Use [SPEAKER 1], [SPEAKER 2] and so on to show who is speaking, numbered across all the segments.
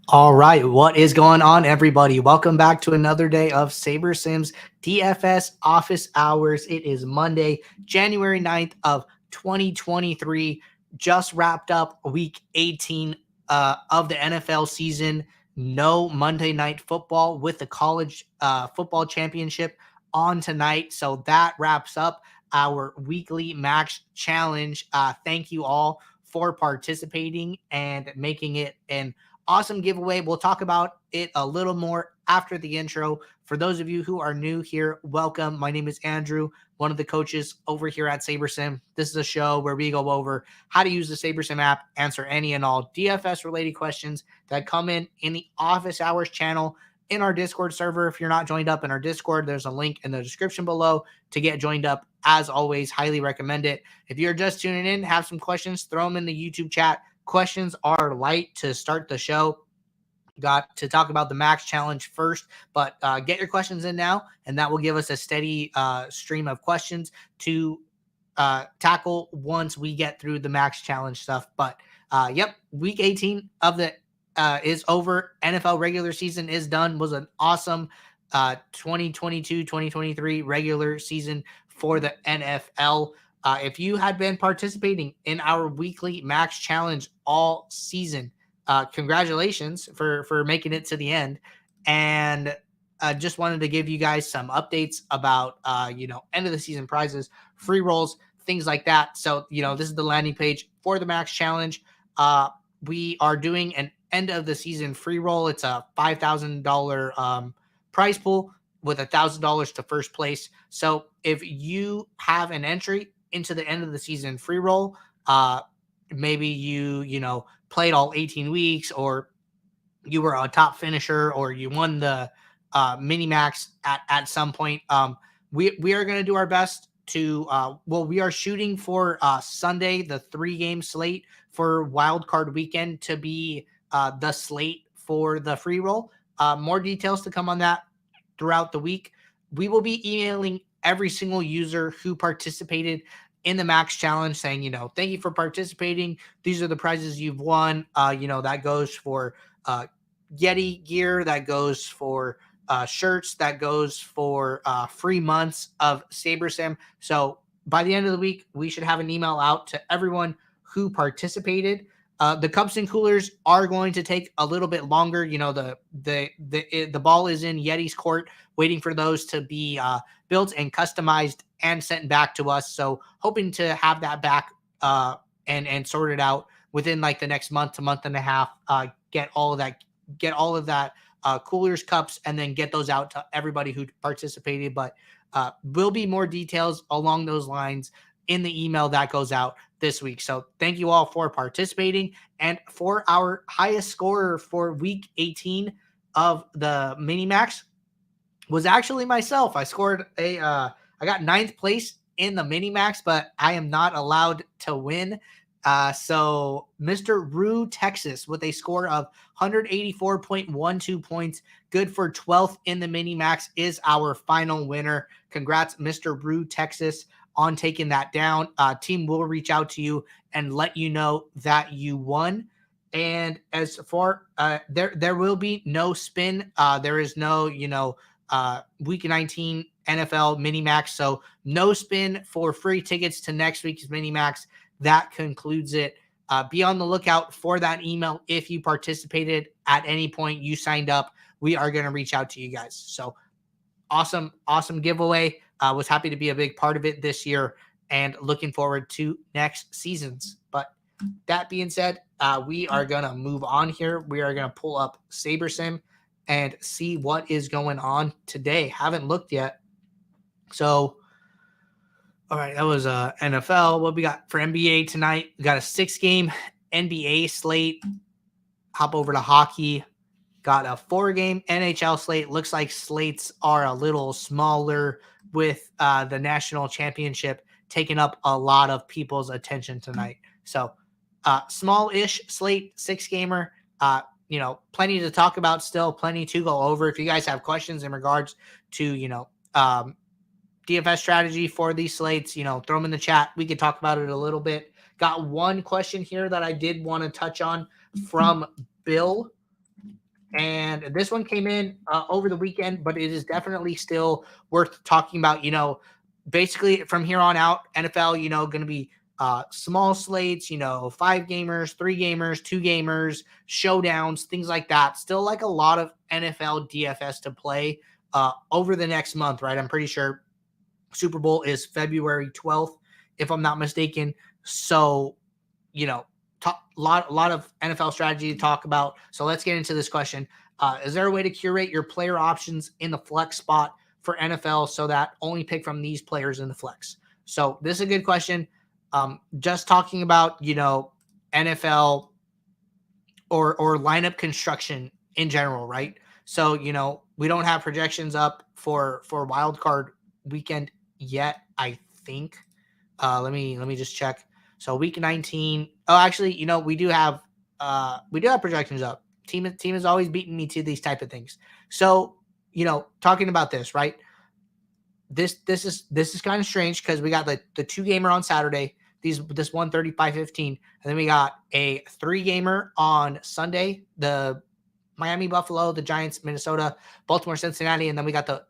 [SPEAKER 1] All right, what is going on, everybody? Welcome back to another day of Saber Sims DFS office hours. It is Monday, January 9th of 2023. Just wrapped up week 18 of the NFL season. No Monday night football with the college football championship on tonight. So that wraps up our weekly max challenge. Thank you all for participating and making it an awesome giveaway. We'll talk about it a little more after the intro. For those of you who are new here, welcome. My name is Andrew, one of the coaches over here at SaberSim. This is a show where we go over how to use the SaberSim app, answer any and all DFS related questions that come in the office hours channel in our Discord server. If you're not joined up in our Discord, there's a link in the description below to get joined up. As always, highly recommend it. If you're just tuning in, have some questions, throw them in the YouTube chat. Questions are light to start the show. Got to talk about the max challenge first, but get your questions in now, and that will give us a steady stream of questions to tackle once we get through the max challenge stuff. But yep, week 18 of the is over. NFL regular season is done. Was an awesome 2022-2023 regular season for the NFL. If you had been participating in our weekly max challenge all season, congratulations for making it to the end. And just wanted to give you guys some updates about end of the season prizes, free rolls, things like that. So this is the landing page for the max challenge. We are doing an end of the season free roll. It's a $5,000 prize pool with $1,000 to first place. So if you have an entry into the end of the season free roll, maybe you played all 18 weeks, or you were a top finisher, or you won the mini max at some point. We are going to do our best to we are shooting for Sunday, the 3-game slate for wild card weekend, to be the slate for the free roll. More details to come on that throughout the week. We will be emailing every single user who participated in the max challenge saying, thank you for participating. These are the prizes you've won. That goes for Yeti gear, that goes for shirts, that goes for free months of SaberSim. So by the end of the week, we should have an email out to everyone who participated. The cups and coolers are going to take a little bit longer. The ball is in Yeti's court, waiting for those to be built and customized and sent back to us. So hoping to have that back and sorted out within like the next month to month and a half. Get all of that coolers, cups, and then get those out to everybody who participated. But will be more details along those lines in the email that goes out this week. So thank you all for participating. And for our highest scorer for week 18 of the mini max was actually myself. I got 9th place in the mini max, but I am not allowed to win. So Mr. Rue Texas with a score of 184.12 points, good for 12th in the mini max, is our final winner. Congrats, Mr. Rue Texas, on taking that down. Team will reach out to you and let you know that you won. And as far there will be no spin. There is no week 19 NFL mini max. So no spin for free tickets to next week's mini max. That concludes it. Be on the lookout for that email. If you participated at any point, you signed up, we are going to reach out to you guys. So awesome giveaway. Was happy to be a big part of it this year and looking forward to next seasons. But that being said, we are going to move on here. We are going to pull up SaberSim and see what is going on today. Haven't looked yet. So, all right, that was NFL. What we got for NBA tonight? We got a 6-game NBA slate. Hop over to hockey. Got a 4-game NHL slate. Looks like slates are a little smaller with the national championship taking up a lot of people's attention tonight. So small-ish slate, 6-gamer. Plenty to talk about still, plenty to go over. If you guys have questions in regards to, DFS strategy for these slates, throw them in the chat. We could talk about it a little bit. Got one question here that I did want to touch on from Bill. And this one came in over the weekend, but it is definitely still worth talking about. Basically from here on out, NFL, going to be small slates, 5 gamers, 3 gamers, 2 gamers, showdowns, things like that. Still like a lot of NFL DFS to play over the next month, right? I'm pretty sure Super Bowl is February 12th, if I'm not mistaken. So, lot of NFL strategy to talk about. So let's get into this question. Is there a way to curate your player options in the flex spot for NFL so that only pick from these players in the flex? So this is a good question. Just talking about, NFL or lineup construction in general, right? So, we don't have projections up for wild card weekend yet, I think. Let me just check. So week 19. Oh, actually, we do have projections up. Team has always beaten me to these type of things. So, talking about this, right? This is kind of strange because we got the 2-gamer on Saturday, this 135-15, and then we got a 3-gamer on Sunday, the Miami Buffalo, the Giants Minnesota, Baltimore Cincinnati, and then we got the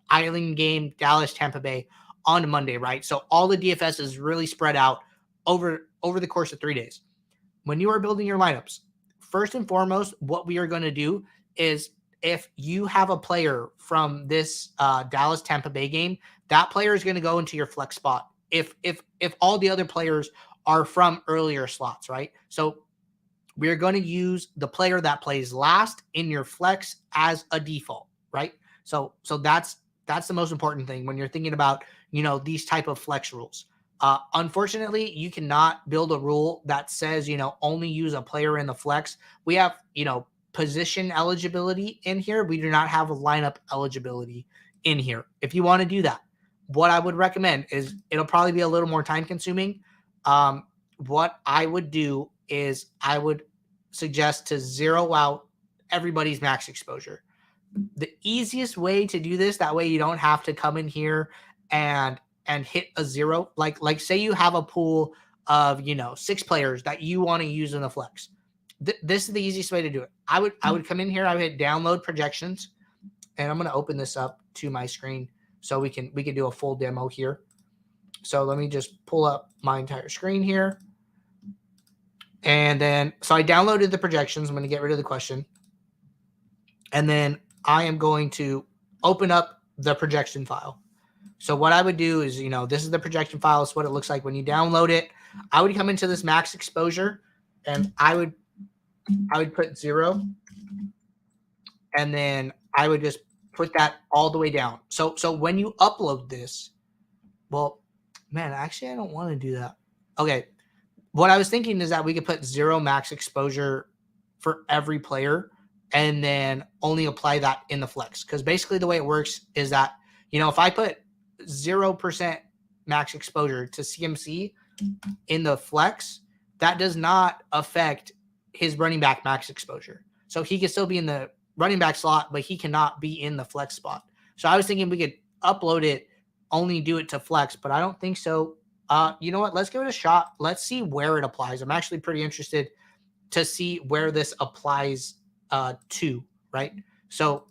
[SPEAKER 1] Island game, Dallas Tampa Bay on Monday, right? So all the DFS is really spread out over the course of 3 days. When you are building your lineups, first and foremost, what we are going to do is if you have a player from this Dallas Tampa Bay game, that player is going to go into your flex spot. If all the other players are from earlier slots, right? So we're going to use the player that plays last in your flex as a default, right? So that's the most important thing when you're thinking about, these type of flex rules. Unfortunately, you cannot build a rule that says, only use a player in the flex. We have, position eligibility in here. We do not have a lineup eligibility in here. If you want to do that, what I would recommend is it'll probably be a little more time consuming. What I would do is I would suggest to zero out everybody's max exposure. The easiest way to do this, that way you don't have to come in here and hit a zero. Like say you have a pool of 6 players that you want to use in the flex. This is the easiest way to do it. I would come in here, I would hit download projections, and I'm going to open this up to my screen so we can do a full demo here. So let me just pull up my entire screen here. And then, so I downloaded the projections. I'm going to get rid of the question. And then I am going to open up the projection file. So what I would do is, this is the projection file. It's what it looks like when you download it. I would come into this max exposure and I would put 0. And then I would just put that all the way down. So when you upload this, well, man, actually, I don't want to do that. Okay. What I was thinking is that we could put 0 max exposure for every player and then only apply that in the flex. Because basically the way it works is that, if I put 0% max exposure to CMC in the flex, that does not affect his running back max exposure. So he can still be in the running back slot, but he cannot be in the flex spot. So I was thinking we could upload it, only do it to flex, but I don't think so. You know what? Let's give it a shot. Let's see where it applies. I'm actually pretty interested to see where this applies to, right? So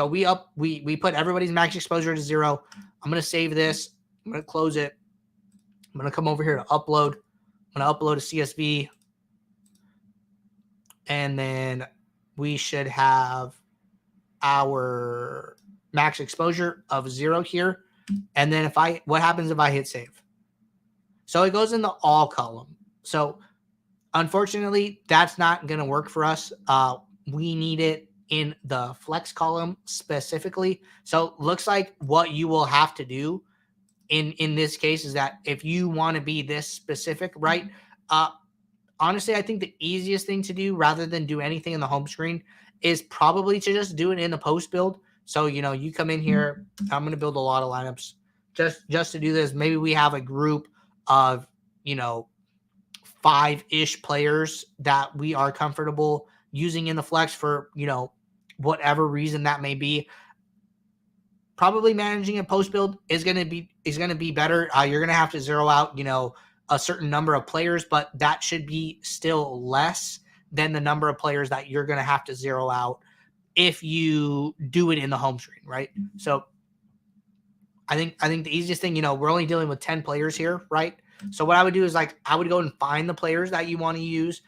[SPEAKER 1] we put everybody's max exposure to 0. I'm going to save this. I'm going to close it. I'm going to come over here to upload. I'm going to upload a CSV. And then we should have our max exposure of 0 here. And then what happens if I hit save? So it goes in the all column. So unfortunately, that's not going to work for us. We need it in the flex column specifically. So looks like what you will have to do in this case is that if you want to be this specific, right? Honestly, I think the easiest thing to do rather than do anything in the home screen is probably to just do it in the post build. So, you come in here, I'm going to build a lot of lineups just to do this. Maybe we have a group of, 5-ish players that we are comfortable using in the flex for, whatever reason that may be. Probably managing a post build is going to be better. You're going to have to zero out, a certain number of players, but that should be still less than the number of players that you're going to have to zero out if you do it in the home screen, right? So I think the easiest thing, we're only dealing with 10 players here, right? So what I would do is like I would go and find the players that you want to use.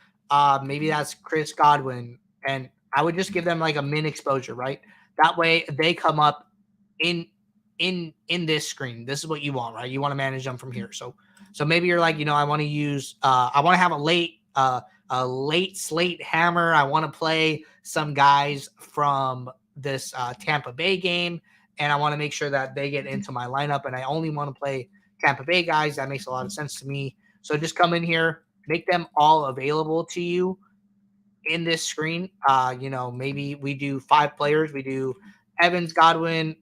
[SPEAKER 1] Maybe that's Chris Godwin, and I would just give them like a min exposure, right? That way they come up in this screen. This is what you want, right? You want to manage them from here. So maybe you're like, I want to use I want to have a late slate hammer. I want to play some guys from this Tampa Bay game, and I want to make sure that they get into my lineup, and I only want to play Tampa Bay guys. That makes a lot of sense to me. So just come in here, make them all available to you in this screen. Maybe we do 5 players. We do Evans, Godwin,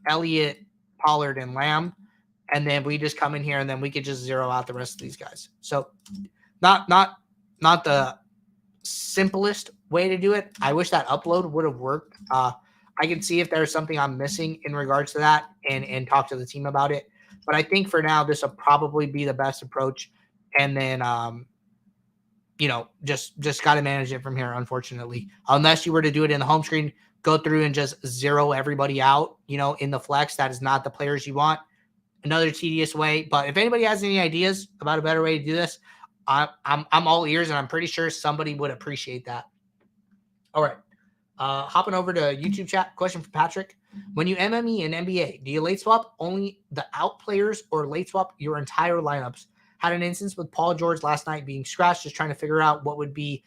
[SPEAKER 1] Elliott, Pollard, and Lamb. And then we just come in here and then we could just zero out the rest of these guys. So not the simplest way to do it. I wish that upload would have worked. I can see if there's something I'm missing in regards to that and talk to the team about it. But I think for now, this will probably be the best approach. And then, just got to manage it from here, unfortunately. Unless you were to do it in the home screen, go through and just zero everybody out, in the flex. That is not the players you want. Another tedious way. But if anybody has any ideas about a better way to do this, I'm all ears, and I'm pretty sure somebody would appreciate that. All right. Hopping over to YouTube chat, question for Patrick. When you MME in NBA, do you late swap only the out players or late swap your entire lineups? Had an instance with Paul George last night being scratched, just trying to figure out what would be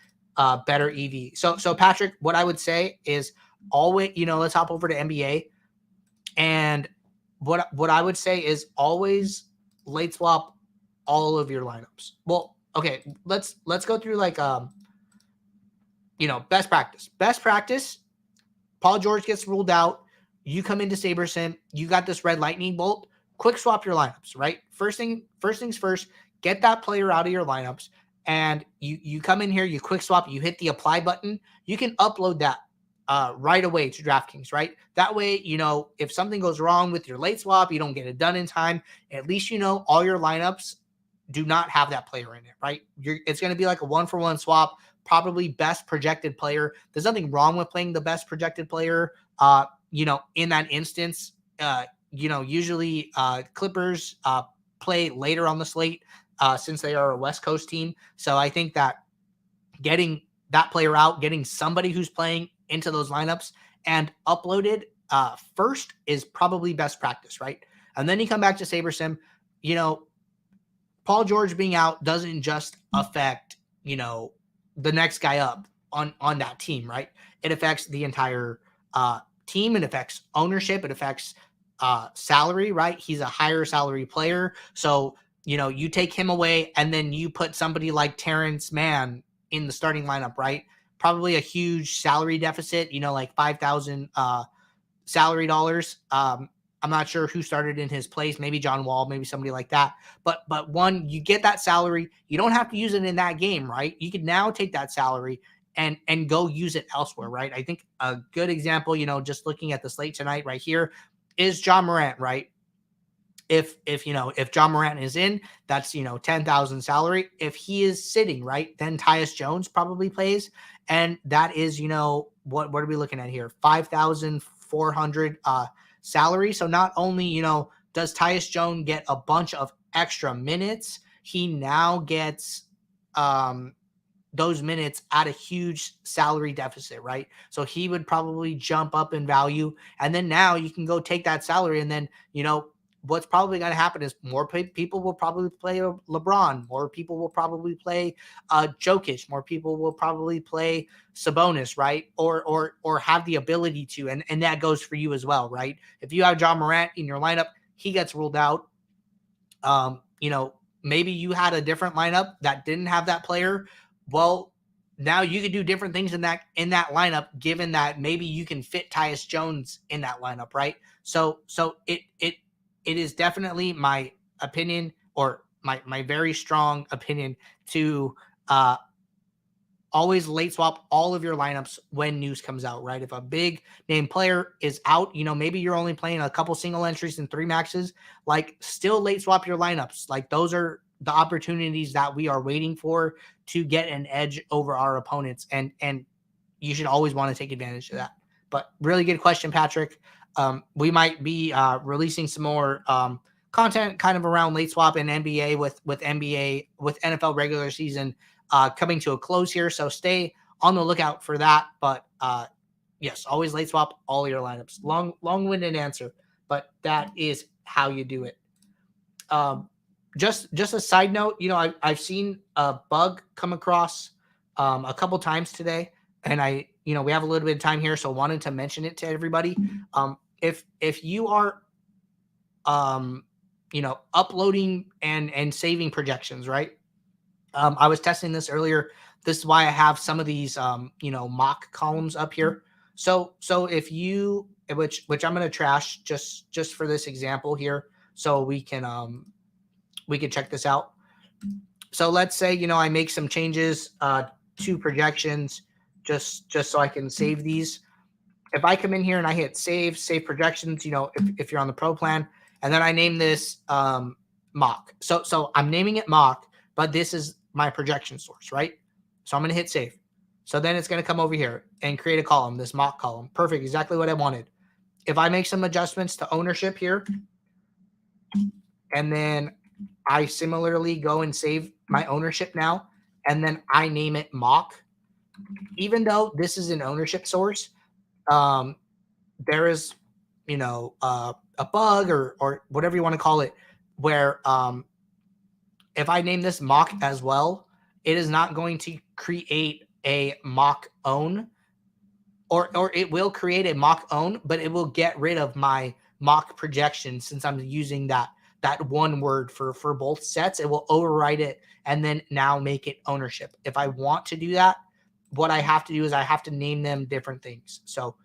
[SPEAKER 1] better EV. So Patrick, what I would say is always, let's hop over to NBA. And what I would say is always late swap all of your lineups. Well, okay, let's go through like best practice. Best practice, Paul George gets ruled out. You come into SaberSim, you got this red lightning bolt, quick swap your lineups, right? First things first, get that player out of your lineups, and you come in here, you quick swap, you hit the apply button, you can upload that right away to DraftKings, right? That way, if something goes wrong with your late swap, you don't get it done in time, at least all your lineups do not have that player in it, right? It's going to be like a 1-for-1 swap, probably best projected player. There's nothing wrong with playing the best projected player, in that instance. Usually Clippers play later on the slate since they are a West Coast team. So I think that getting that player out, getting somebody who's playing into those lineups and uploaded first is probably best practice, right? And then you come back to SaberSim, Paul George being out doesn't just affect, the next guy up on that team, right? It affects the entire team. It affects ownership. It affects salary, right? He's a higher salary player. So, you take him away and then you put somebody like Terrence Mann in the starting lineup, right? Probably a huge salary deficit, like 5,000 salary dollars. I'm not sure who started in his place, maybe John Wall, maybe somebody like that. But one, you get that salary. You don't have to use it in that game, right? You can now take that salary and go use it elsewhere, right? I think a good example, just looking at the slate tonight right here is John Morant, right? If John Morant is in, that's 10,000 salary. If he is sitting, right, then Tyus Jones probably plays, and that is what are we looking at here? 5,400 salary. So not only does Tyus Jones get a bunch of extra minutes, he now gets those minutes at a huge salary deficit, right? So he would probably jump up in value, and then now you can go take that salary, and then what's probably going to happen is more people will probably play LeBron. More people will probably play Jokic. More people will probably play Sabonis, right? Or have the ability to, and that goes for you as well, right? If you have John Morant in your lineup, he gets ruled out. Maybe you had a different lineup that didn't have that player. Well, now you could do different things in that lineup, given that maybe you can fit Tyus Jones in that lineup, right? So it is definitely my opinion, or my very strong opinion, to always late swap all of your lineups when news comes out, right? If a big name player is out, maybe you're only playing a couple single entries and 3 maxes, like still late swap your lineups. Like those are the opportunities that we are waiting for to get an edge over our opponents. And you should always want to take advantage of that. But really good question, Patrick. We might be releasing some more content kind of around late swap and NBA with NFL regular season coming to a close here. So stay on the lookout for that. But yes, always late swap all your lineups. Long-winded answer, but that is how you do it. Just a side note, I've seen a bug come across a couple times today, and we have a little bit of time here, so wanted to mention it to everybody. If you are uploading and saving projections, right? I was testing this earlier. This is why I have some of these mock columns up here. So if you, which I'm going to trash just for this example here, so we can check this out. So let's say I make some changes to projections just so I can save these. If I come in here and I hit save projections, if you're on the pro plan, and then I name this mock. So I'm naming it mock, but this is my projection source, right? So I'm going to hit save. So then it's going to come over here and create a column, this mock column. Perfect. Exactly what I wanted. If I make some adjustments to ownership here, and then I similarly go and save my ownership now, and then I name it mock, even though this is an ownership source, there is, a bug or whatever you want to call it, where if I name this mock as well, it is not going to create a mock own, or it will create a mock own, but it will get rid of my mock projection since I'm using that one word for both sets. It will override it and then now make it ownership. If I want to do that, what I have to do is I have to name them different things. So,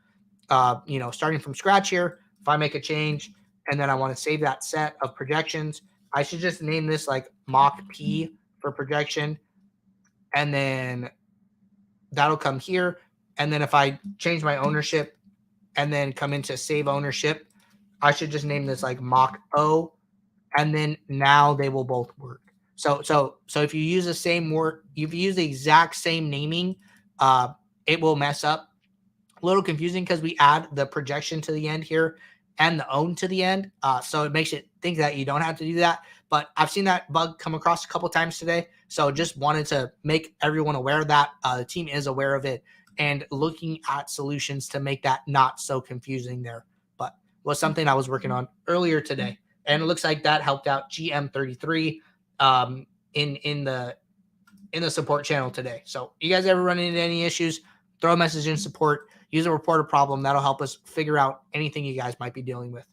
[SPEAKER 1] starting from scratch here, if I make a change and then I want to save that set of projections, I should just name this like mock P for projection. And then that'll come here. And then if I change my ownership and then come into save ownership, I should just name this like mock O. And then now they will both work. So if you use the same word, if you use the exact same naming, it will mess up. A little confusing because we add the projection to the end here and the own to the end. So it makes it think that you don't have to do that. But I've seen that bug come across a couple times today. So just wanted to make everyone aware of that. The team is aware of it and looking at solutions to make that not so confusing there. But was something I was working on earlier today. And it looks like that helped out GM33 in the support channel today. So you guys ever run into any issues, throw a message in support, use a report a problem. That'll help us figure out anything you guys might be dealing with.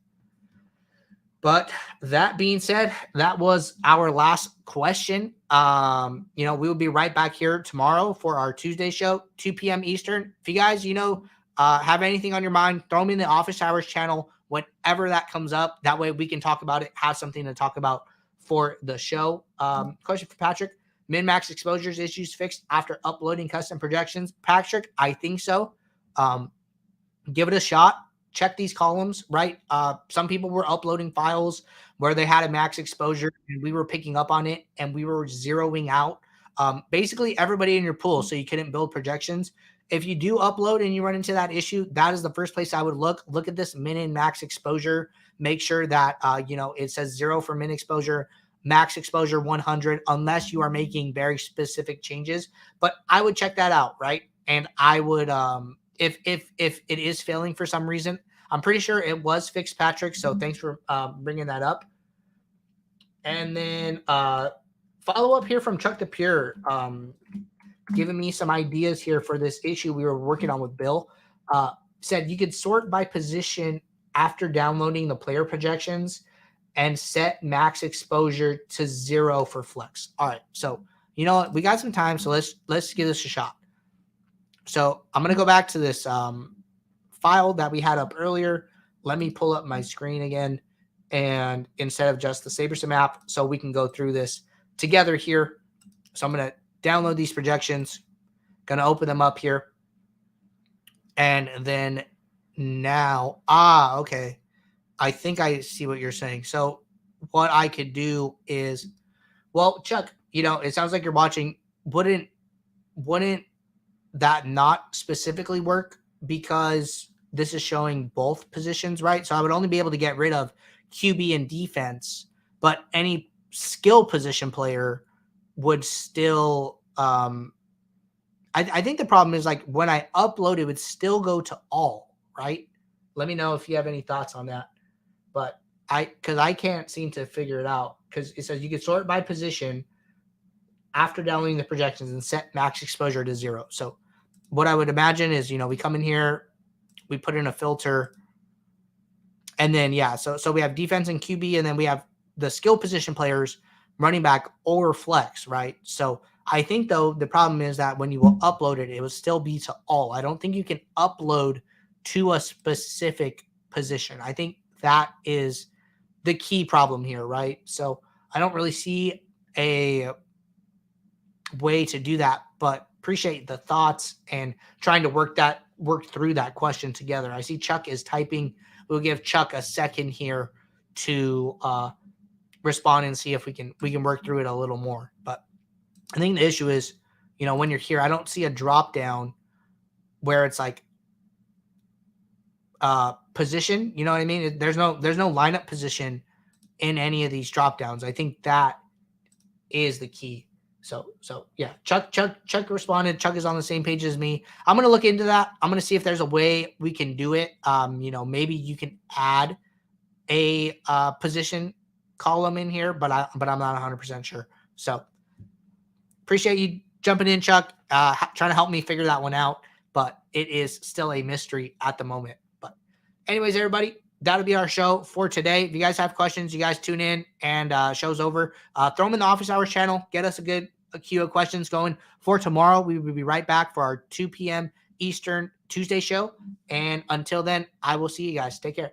[SPEAKER 1] But that being said, that was our last question. We will be right back here tomorrow for our Tuesday show, 2 p.m. Eastern. If you guys, have anything on your mind, throw them in the Office Hours channel, whenever that comes up. That way we can talk about it, have something to talk about for the show. Question for Patrick. Min-max exposures issues fixed after uploading custom projections. Patrick, I think so. Give it a shot. Check these columns, right? Some people were uploading files where they had a max exposure and we were picking up on it and we were zeroing out basically everybody in your pool so you couldn't build projections. If you do upload and you run into that issue, that is the first place I would look. Look at this min and max exposure. Make sure that, it says 0 for min exposure, max exposure 100, unless you are making very specific changes. But I would check that out, right? And I would, if it is failing for some reason, I'm pretty sure it was fixed, Patrick. So thanks for bringing that up. And then follow up here from Chuck the Pure, giving me some ideas here for this issue we were working on with Bill. Said you could sort by position after downloading the player projections and set max exposure to 0 for flex. All right. So, you know what? We got some time. So let's give this a shot. So I'm going to go back to this file that we had up earlier. Let me pull up my screen again. And instead of just the SaberSim app, so we can go through this together here. So I'm going to download these projections, going to open them up here. And then now, okay. I think I see what you're saying. So what I could do is Well, Chuck, it sounds like you're watching. Wouldn't that not specifically work because this is showing both positions, right? So I would only be able to get rid of QB and defense, but any skill position player would still. I think the problem is like when I upload, it would still go to all, right? Let me know if you have any thoughts on that. But because I can't seem to figure it out because it says you can sort by position after downloading the projections and set max exposure to 0. So what I would imagine is, we come in here, we put in a filter, and then, so we have defense and QB, and then we have the skill position players, running back or flex, right? So I think, though, the problem is that when you will upload it, it will still be to all. I don't think you can upload to a specific position. I think that is the key problem here, right? So I don't really see a way to do that, but appreciate the thoughts and trying to work through that question together. I see Chuck is typing. We'll give Chuck a second here to respond and see if we can work through it a little more. But I think the issue is, when you're here, I don't see a drop down where it's like position. You know what I mean? There's no lineup position in any of these drop downs. I think that is the key. So yeah, Chuck responded. Chuck is on the same page as me. I'm going to look into that. I'm going to see if there's a way we can do it. Maybe you can add a position column in here, but I'm not 100% sure. So appreciate you jumping in, Chuck, trying to help me figure that one out, but it is still a mystery at the moment. But anyways, everybody, that'll be our show for today. If you guys have questions, you guys tune in and show's over. Throw them in the office hours channel. Get us a queue of questions going for tomorrow. We will be right back for our 2 p.m. Eastern Tuesday show. And until then, I will see you guys. Take care.